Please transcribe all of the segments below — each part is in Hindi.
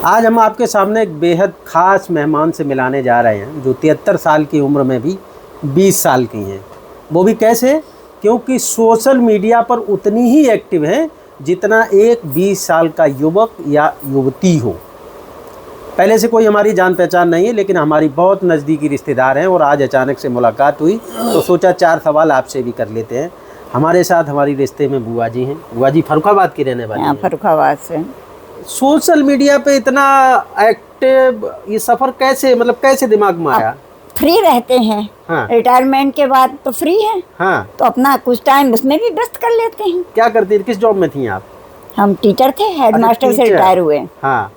आज हम आपके सामने एक बेहद ख़ास मेहमान से मिलाने जा रहे हैं जो 73 साल की उम्र में भी 20 साल की हैं। वो भी कैसे? क्योंकि सोशल मीडिया पर उतनी ही एक्टिव हैं जितना एक 20 साल का युवक या युवती हो। पहले से कोई हमारी जान पहचान नहीं है, लेकिन हमारी बहुत नज़दीकी रिश्तेदार हैं और आज अचानक से मुलाकात हुई तो सोचा 4 सवाल आपसे भी कर लेते हैं। हमारे साथ हमारी रिश्ते में बुआ जी हैं। बुआ जी फर्रुखाबाद की रहने वाली हैं। फर्रुखाबाद से। सोशल मीडिया पे इतना एक्टिव ये सफ़र कैसे, मतलब कैसे दिमाग में आया? फ्री रहते हैं। हाँ। रिटायरमेंट के बाद तो फ्री है। हाँ। तो अपना कुछ टाइम उसमें भी व्यस्त कर लेते हैं। क्या करती थी, किस जॉब में थी आप? हम टीचर थे, हेडमास्टर से रिटायर हुए। हाँ,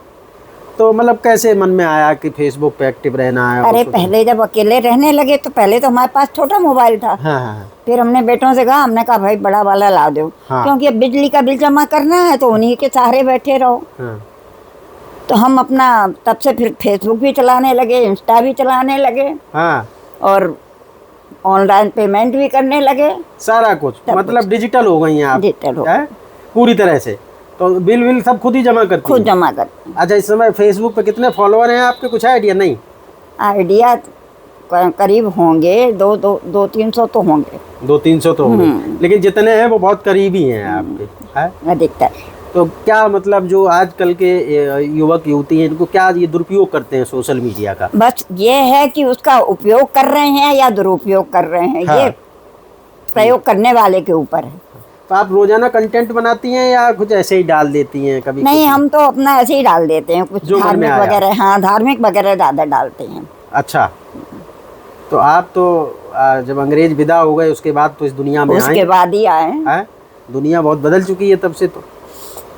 तो मतलब कैसे मन में आया कि फेसबुक पे एक्टिव रहना है? अरे पहले जब अकेले रहने लगे तो पहले तो हमारे पास छोटा मोबाइल था। हाँ हाँ। फिर हमने बेटों से कहा, हमने कहा भाई बड़ा वाला ला दो। हाँ। क्योंकि अब बिजली का बिल जमा करना है तो उन्हीं के सहारे बैठे रहो। हाँ। तो हम अपना तब से फिर फेसबुक भी चलाने लगे, इंस्टा भी चलाने लगे। हाँ। और ऑनलाइन पेमेंट भी करने लगे। सारा कुछ मतलब डिजिटल हो गई हैं आप? डिजिटल हो पूरी तरह से। तो बिल सब खुद ही जमा करती खुद जमा करते। अच्छा, इस समय फेसबुक पे कितने फॉलोअर हैं आपके, कुछ आइडिया? नहीं आइडिया करीब होंगे 200-300 तो होंगे। 200-300 तो होंगे, लेकिन जितने हैं वो बहुत करीबी हैं आपके, है अधिकतर। तो क्या मतलब जो आजकल के युवक युवती हैं इनको क्या ये दुरुपयोग करते हैं सोशल मीडिया का? बस ये है कि उसका उपयोग कर रहे हैं या दुरुपयोग कर रहे हैं। हाँ। ये प्रयोग करने वाले के ऊपर है। तो आप रोजाना कंटेंट बनाती हैं या कुछ ऐसे ही डाल देती हैं कभी? नहीं, हम तो अपना ऐसे ही डाल देते हैं, कुछ धार्मिक वगैरह। हाँ, धार्मिक वगैरह ज़्यादा डालते हैं। अच्छा, तो आप तो जब अंग्रेज विदा हो गए उसके बाद तो इस दुनिया में उसके बाद ही आए हैं। दुनिया बहुत बदल चुकी है तब से। तो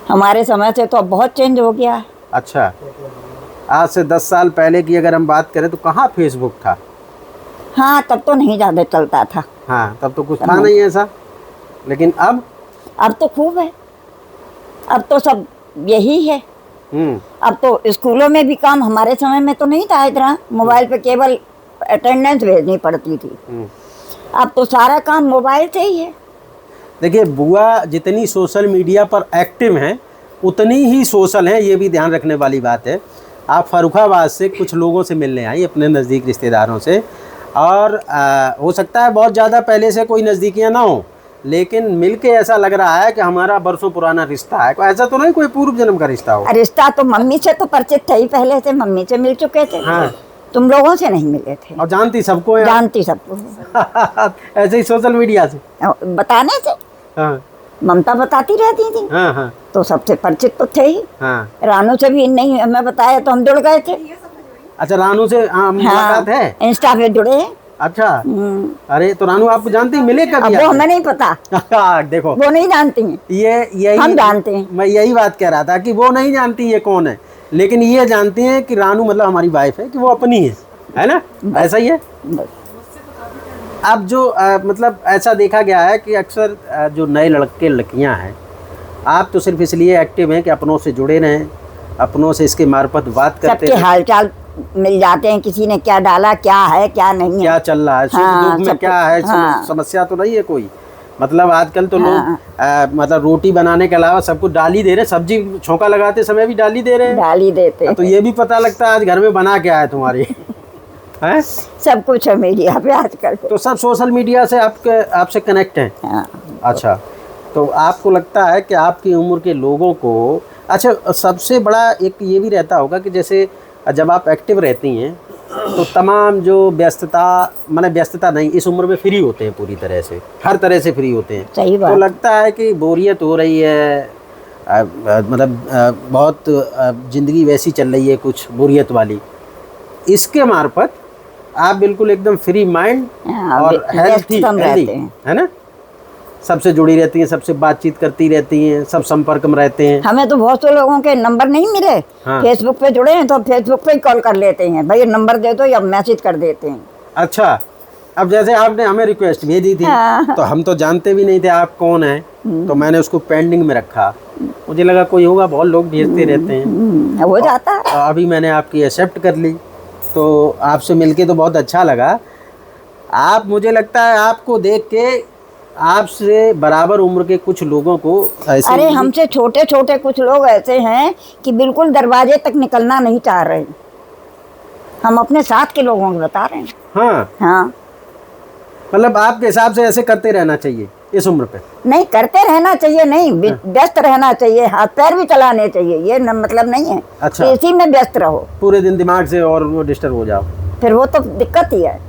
हमारे समय से तो अब बहुत चेंज हो गया है। अच्छा, आज से 10 साल पहले की अगर हम बात करें तो कहाँ फेसबुक था? हाँ, तब तो नहीं ज़्यादा चलता था। हाँ, तब तो कुछ था नहीं ऐसा, लेकिन अब तो खूब है। अब तो सब यही है। अब तो स्कूलों में भी काम, हमारे समय में तो नहीं था इतना। मोबाइल पे केवल अटेंडेंस भेजनी पड़ती थी। अब तो सारा काम मोबाइल से ही है। देखिए बुआ जितनी सोशल मीडिया पर एक्टिव हैं उतनी ही सोशल हैं, ये भी ध्यान रखने वाली बात है। आप फर्रुखाबाद से कुछ लोगों से मिलने आई, अपने नज़दीक रिश्तेदारों से, और हो सकता है बहुत ज़्यादा पहले से कोई नज़दीकियाँ ना हो, लेकिन मिलके ऐसा लग रहा है कि हमारा बरसों पुराना रिश्ता है। ऐसा तो नहीं कोई पूर्व जन्म का रिश्ता हो? रिश्ता तो मम्मी से तो परिचित थे ही पहले से, मम्मी से मिल चुके थे। हाँ। तुम लोगों से नहीं मिले थे। और जानती सबको है? जानती सबको। ऐसे ही सोशल मीडिया से बताने से। हाँ। ममता बताती रहती थी। हाँ हाँ। तो सबसे परिचित तो थे ही। हाँ। रानू से भी नहीं हमें बताया तो हम जुड़ गए थे। अच्छा, रानू से मुलाकात है? इंस्टा पे जुड़े हैं। अच्छा। अरे तो रानू आपको जानती, मिले कभी? वो हमें नहीं पता। देखो वो नहीं जानती हैं। यही हम जानते हैं। मैं यही बात कह रहा था कि वो नहीं जानती ये कौन है, लेकिन ये जानती हैं कि रानू मतलब हमारी वाइफ है, कि वो अपनी है ना? ऐसा ही है। अब जो मतलब ऐसा देखा गया है कि अक्सर जो नए लड़के लड़कियां हैं, आप तो सिर्फ इसलिए एक्टिव हैं कि अपनों से जुड़े रहें, अपनों से इसके मार्फत बात करते हैं, सबके हालचाल मिल जाते हैं, किसी ने क्या डाला, क्या है क्या नहीं है, क्या चल रहा है, सुख दुख में क्या है। हाँ। समस्या तो नहीं है कोई। मतलब आजकल तो लोग मतलब रोटी बनाने के अलावा सब कुछ डाल ही दे रहे, सब्जी छौंका लगाते समय भी डाल ही दे रहे हैं, डाल ही देते हैं। तो ये भी पता लगता है आज घर में बना क्या है तुम्हारी। है सब कुछ है मीडिया पे आजकल। तो सब सोशल मीडिया से आपसे कनेक्ट हैं। हाँ। अच्छा, तो आपको लगता है कि आपकी उम्र के लोगों को, अच्छा सबसे बड़ा एक ये भी रहता होगा कि जैसे जब आप एक्टिव रहती हैं तो तमाम जो व्यस्तता, माने व्यस्तता नहीं, इस उम्र में फ्री होते हैं पूरी तरह से, हर तरह से फ्री होते हैं। सही बात। तो लगता है कि बोरियत हो रही है, मतलब बहुत ज़िंदगी वैसी चल रही है कुछ बोरियत वाली, इसके मार्फत आप बिल्कुल एकदम फ्री माइंड और हेल्थी है ना, सबसे जुड़ी रहती हैं, सबसे बातचीत करती रहती हैं, सब संपर्क में रहते हैं। हमें तो बहुत से लोगों के नंबर नहीं मिले। हाँ। फेसबुक पे जुड़े हैं तो फेसबुक पे ही कॉल कर लेते हैं, भाई नंबर दे दो, या मैसेज कर देते हैं। अच्छा, अब जैसे आपने हमें रिक्वेस्ट भेजी थी। हाँ। तो हम तो जानते भी नहीं थे आप कौन हैं, तो मैंने उसको पेंडिंग में रखा, मुझे लगा कोई होगा, बहुत लोग भेजते रहते हैं, हो जाता है। अभी मैंने आपकी एक्सेप्ट कर ली, तो आपसे मिलके तो बहुत अच्छा लगा। आप, मुझे लगता है आपको देख के आपसे बराबर उम्र के कुछ लोगों को ऐसे अरे हमसे छोटे छोटे कुछ लोग ऐसे हैं कि बिल्कुल दरवाजे तक निकलना नहीं चाह रहे। हम अपने साथ के लोगों को बता रहे हैं। हाँ हाँ, मतलब आपके हिसाब से ऐसे करते रहना चाहिए इस उम्र पे? नहीं करते रहना चाहिए, नहीं व्यस्त रहना चाहिए, हाथ पैर भी चलाने चाहिए, ये मतलब नहीं है। अच्छा। कि इसी में व्यस्त रहो पूरे दिन दिमाग से और वो डिस्टर्ब हो जाओ, फिर वो तो दिक्कत ही है।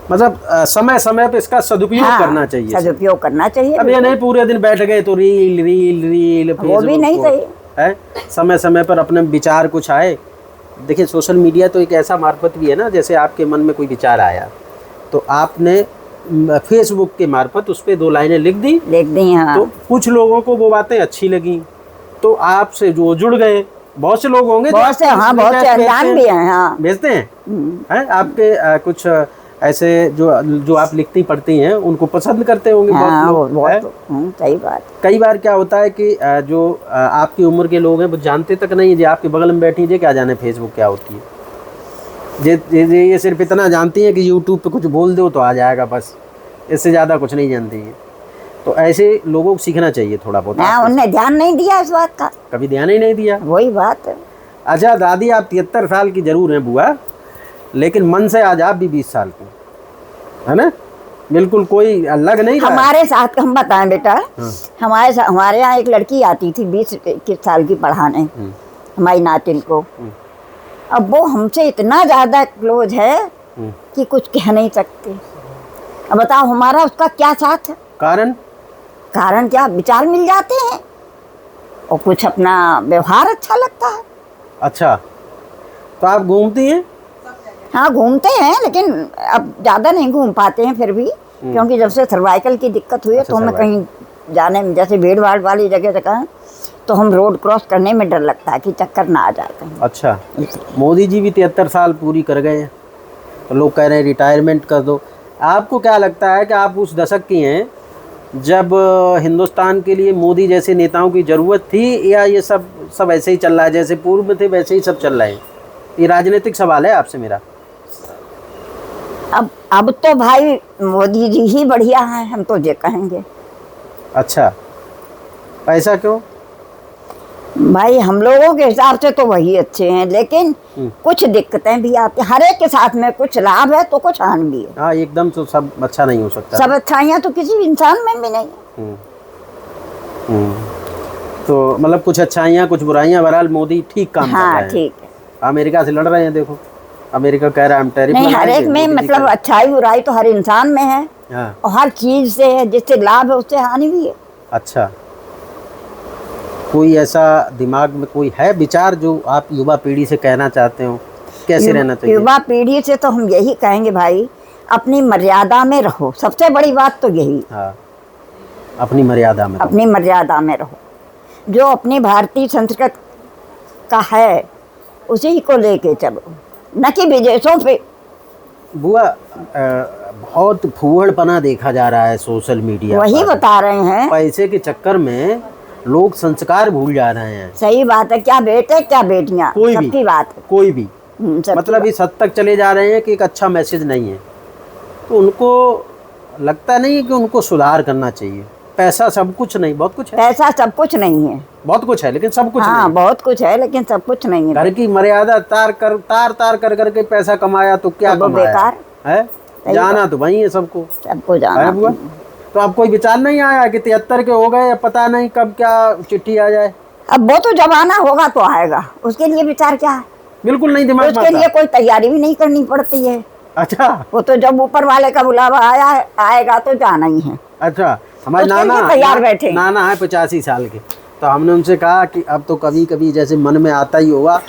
मतलब समय समय पे इसका सदुपयोग हाँ, करना चाहिए। सदुपयोग करना चाहिए। अब ये नहीं पूरे दिन बैठ गए तो रील रील रील वो भी नहीं सही है। समय समय पर अपने विचार कुछ आए। देखिए सोशल मीडिया तो एक ऐसा मार्फत भी है ना, जैसे आपके मन में कोई विचार आया तो आपने फेसबुक के मार्फत उस पर 2 लाइनें लिख दी। हाँ। तो कुछ लोगों को वो बातें अच्छी लगी तो आपसे जो जुड़ गए। बहुत से लोग होंगे, बहुत से, हाँ, बहुत से अनजान भी हैं। हाँ, भेजते हैं आपके कुछ ऐसे जो आप लिखती पढ़ती हैं उनको पसंद करते होंगे। हाँ, बहुत सही बात। कई बार क्या होता है कि जो आपकी उम्र के लोग हैं वो जानते तक नहीं, जो आपके बगल में बैठी है क्या जाने फेसबुक क्या होती है। ये सिर्फ इतना जानती है कि यूट्यूब पे कुछ बोल दो तो आ जाएगा, बस इससे ज़्यादा कुछ नहीं जानती है। तो ऐसे लोगों को सीखना चाहिए थोड़ा बहुत। उनने ध्यान नहीं दिया इस बात का, कभी ध्यान ही नहीं दिया। वही बात है। अच्छा दादी, आप 73 साल की जरूर हैं बुआ, लेकिन मन से आज आप भी 20 साल की है ना, बिल्कुल कोई लग नहीं रहा। हमारे साथ हम बताएं बेटा, हमारे यहाँ एक लड़की आती थी 20-21 साल की पढ़ाने हमारी नातिन को। अब वो हमसे इतना ज़्यादा क्लोज है कि कुछ कह नहीं सकते। अब बताओ हमारा उसका क्या साथ है? कारण क्या, विचार मिल जाते हैं और कुछ अपना व्यवहार अच्छा लगता है। अच्छा, तो आप घूमती हैं? हाँ घूमते हैं, लेकिन अब ज़्यादा नहीं घूम पाते हैं फिर भी, क्योंकि जब से सर्वाइकल की दिक्कत हुई है तो हमें कहीं जाने में, जैसे भीड़ भाड़ वाली जगह तो हम रोड क्रॉस करने में डर लगता है कि चक्कर ना आ जाए कहीं। अच्छा, मोदी जी भी 73 साल पूरी कर गए हैं तो लोग कह रहे हैं रिटायरमेंट कर दो। आपको क्या लगता है कि आप उस दशक की हैं जब हिंदुस्तान के लिए मोदी जैसे नेताओं की ज़रूरत थी, या ये सब ऐसे ही चल रहा है जैसे पूर्व में थे वैसे ही सब चल रहा है? ये राजनीतिक सवाल है आपसे मेरा। अब तो भाई मोदी जी ही बढ़िया हैं, हम तो ये कहेंगे। अच्छा, ऐसा क्यों? भाई हम लोगों के हिसाब से तो वही अच्छे हैं, लेकिन कुछ दिक्कतें भी आती हैं। हर एक के साथ में कुछ लाभ है तो कुछ हानि भी है। हाँ, एकदम तो सब अच्छा नहीं हो सकता। सब अच्छाइयाँ तो किसी इंसान में भी नहीं। तो मतलब कुछ अच्छाइयाँ कुछ बुराइयाँ, बहरहाल मोदी ठीक काम कर रहे हैं। ठीक है। अमेरिका से लड़ रहे हैं, देखो अमेरिका कह रहा है हम टैरिफ नहीं, हर एक में मतलब अच्छाई बुराई तो हर इंसान में है। हाँ। और हर चीज से है, जिससे लाभ है उससे हानि भी है। अच्छा, कोई ऐसा दिमाग में कोई है विचार जो आप युवा पीढ़ी से कहना चाहते हो, कैसे रहना चाहिए? युवा पीढ़ी से तो हम यही कहेंगे भाई, अपनी मर्यादा में रहो, सबसे बड़ी बात तो यही। हाँ, अपनी मर्यादा में, अपनी मर्यादा में रहो। जो अपनी भारतीय संस्कृति का है उसी को लेके चलो, न कि विदेशों पे। बुआ, बहुत फूहड़पना देखा जा रहा है सोशल मीडिया, वही बता रहे हैं। पैसे के चक्कर में लोग संस्कार भूल जा रहे हैं। सही बात है, क्या बेटे क्या बेटियां, सबकी बात है। कोई भी मतलब इस हद तक चले जा रहे हैं कि एक अच्छा मैसेज नहीं है, तो उनको लगता नहीं है कि उनको सुधार करना चाहिए। पैसा सब कुछ नहीं, बहुत कुछ है। पैसा सब कुछ नहीं है, बहुत कुछ है लेकिन सब कुछ हाँ, नहीं। बहुत कुछ है लेकिन सब कुछ नहीं है। घर की मर्यादा तार कर करके पैसा कमाया तो क्या कमाया? बेकार है। जाना तो वही है, सबको जाना है। बुआ, तो अब कोई विचार नहीं आया कि 73 के हो गए, पता नहीं कब क्या चिट्ठी आ जाए? अब वो तो जमाना होगा तो आएगा, उसके लिए विचार क्या है? बिल्कुल नहीं दिमाग में, उसके लिए कोई तैयारी भी नहीं करनी पड़ती है। अच्छा, वो तो जब ऊपर वाले का बुलावा आएगा तो जाना ही है। अच्छा, हमारे नाना तैयार बैठे, नाना है 85 साल के, तो हमने उनसे कहा कि अब तो कभी कभी जैसे मन में आता ही होगा,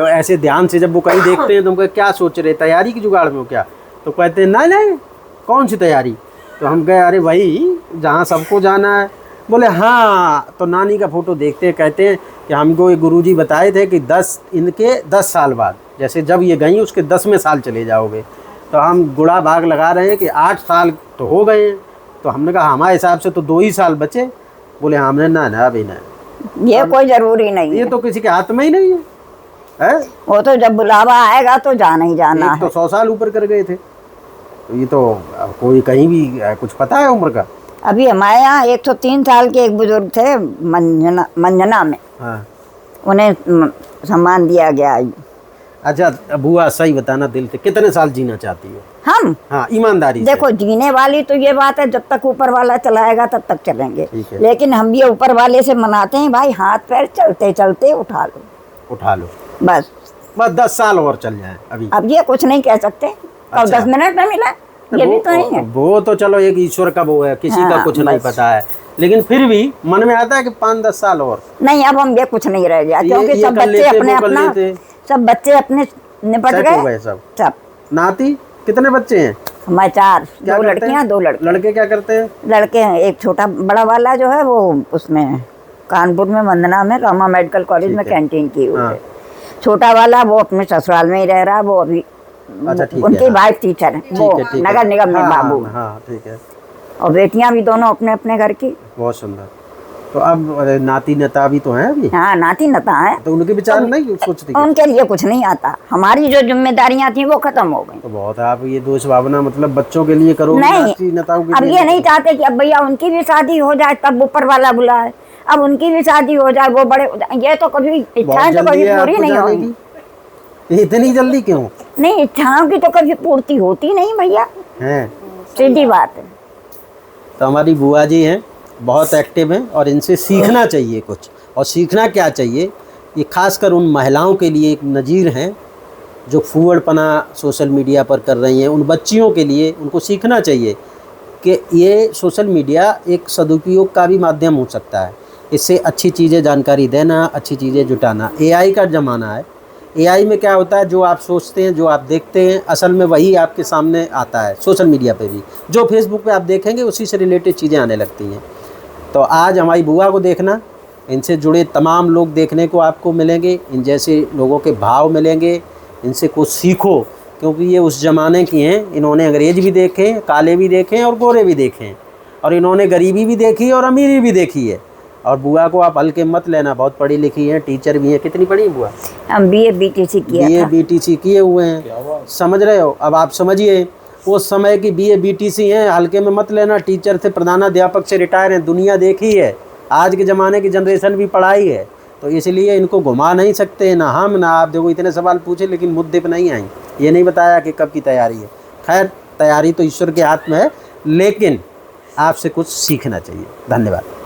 ऐसे ध्यान से जब वो कहीं देखते हैं तो उनको क्या सोच रहे, तैयारी की जुगाड़ में हो क्या? तो कहते हैं नहीं कौन सी तैयारी? तो हम कहे अरे वही जहाँ सबको जाना है। बोले हाँ, तो नानी का फ़ोटो देखते हैं, कहते हैं कि हमको एक गुरुजी बताए थे कि 10 साल बाद, जैसे जब ये गई उसके 10वें साल चले जाओगे। तो हम गुड़ा भाग लगा रहे हैं कि 8 साल तो हो गए हैं। तो हमने कहा हमारे हिसाब से तो 2 ही साल बचे। बोले हमने ना अभी ना, ये कोई ज़रूरी नहीं है, ये तो किसी के हाथ में ही नहीं है। वो तो जब बुलावा आएगा तो जाना ही जाना है। तो 100 साल ऊपर कर गए थे, तो ये तो कोई कहीं भी कुछ पता है उम्र का? अभी हमारे यहाँ 103 साल के एक बुजुर्ग थे मंजना में, हाँ। उन्हें सम्मान दिया गया। अच्छा बुआ सही बताना दिल से, कितने साल जीना चाहती हो? हम, हाँ ईमानदारी से। देखो जीने वाली तो ये बात है, जब तक ऊपर वाला चलाएगा तब तक चलेंगे, लेकिन हम ये ऊपर वाले से मनाते हैं भाई हाथ पैर चलते चलते उठा लो बस 10 साल और चल जाए। अभी अब ये कुछ नहीं कह सकते। अच्छा। 10 मिनट में मिला ये भी तो नहीं है। वो तो चलो एक ईश्वर का वो है, किसी का कुछ नहीं पता है, लेकिन फिर भी मन में आता है कि 5-10 साल और नहीं। अब हम ये कुछ नहीं रह गया, क्योंकि सब बच्चे अपने अपना, सब बच्चे अपने निपट गए सब। नाती कितने बच्चे हैं? हमारे 4, 2 लड़कियां 2 लड़के। लड़के क्या करते हैं? लड़के हैं, एक छोटा बड़ा वाला जो है वो उसमें कानपुर में वंदना में रामा मेडिकल कॉलेज में कैंटीन की हुई है। छोटा वाला वो अपने ससुराल में ही रह रहा है, वो अभी उनकी वाइफ टीचर है, वो नगर निगम में बाबू। हाँ ठीक है। और बेटियां भी दोनों अपने अपने घर की। बहुत सुंदर। तो अब नाती नता भी तो है अभी? हाँ नाती नता है। तो उनके विचार नहीं सोचती? उनके लिए कुछ नहीं आता, हमारी जो जिम्मेदारियां थी वो खत्म हो गई। तो बहुत है, आप ये दोष भावना मतलब बच्चों के लिए करोगे? नहीं, अब ये नहीं चाहते कि अब भैया उनकी भी शादी हो जाए तब ऊपर वाला बुलाए, अब उनकी भी शादी हो जाए, वो बड़े, ये तो कभी इच्छाएं तो कभी पूरी नहीं होगी। इतनी जल्दी क्यों? नहीं, इच्छाओं की तो कभी पूर्ति होती नहीं भैया, सीधी बात है। तो हमारी बुआ जी हैं, बहुत एक्टिव हैं और इनसे सीखना चाहिए कुछ। और सीखना क्या चाहिए, ये खासकर उन महिलाओं के लिए एक नज़ीर हैं जो फूहड़पना सोशल मीडिया पर कर रही हैं। उन बच्चियों के लिए उनको सीखना चाहिए कि ये सोशल मीडिया एक सदुपयोग का भी माध्यम हो सकता है। इससे अच्छी चीज़ें जानकारी देना, अच्छी चीज़ें जुटाना। एआई का ज़माना है। एआई में क्या होता है, जो आप सोचते हैं, जो आप देखते हैं, असल में वही आपके सामने आता है। सोशल मीडिया पे भी जो फेसबुक पे आप देखेंगे उसी से रिलेटेड चीज़ें आने लगती हैं। तो आज हमारी बुआ को देखना, इनसे जुड़े तमाम लोग देखने को आपको मिलेंगे, इन जैसे लोगों के भाव मिलेंगे, इनसे कुछ सीखो, क्योंकि ये उस ज़माने की हैं। इन्होंने अंग्रेज़ भी देखे, काले भी देखे और गोरे भी देखे, और इन्होंने गरीबी भी देखी और अमीरी भी देखी है। और बुआ को आप हल्के मत लेना, बहुत पढ़ी लिखी हैं, टीचर भी हैं। कितनी पढ़ी है बुआ? हम BA BTC किए हुए हैं, समझ रहे हो? अब आप समझिए उस समय की BA BTC हैं, हल्के में मत लेना। टीचर से, प्रधानाध्यापक से रिटायर हैं, दुनिया देखी है, आज के ज़माने की जनरेशन भी पढ़ाई है, तो इसलिए इनको घुमा नहीं सकते ना हम ना आप। देखो इतने सवाल पूछे लेकिन मुद्दे पर नहीं आई, ये नहीं बताया कि कब की तैयारी है। खैर तैयारी तो ईश्वर के हाथ में है, लेकिन आपसे कुछ सीखना चाहिए। धन्यवाद।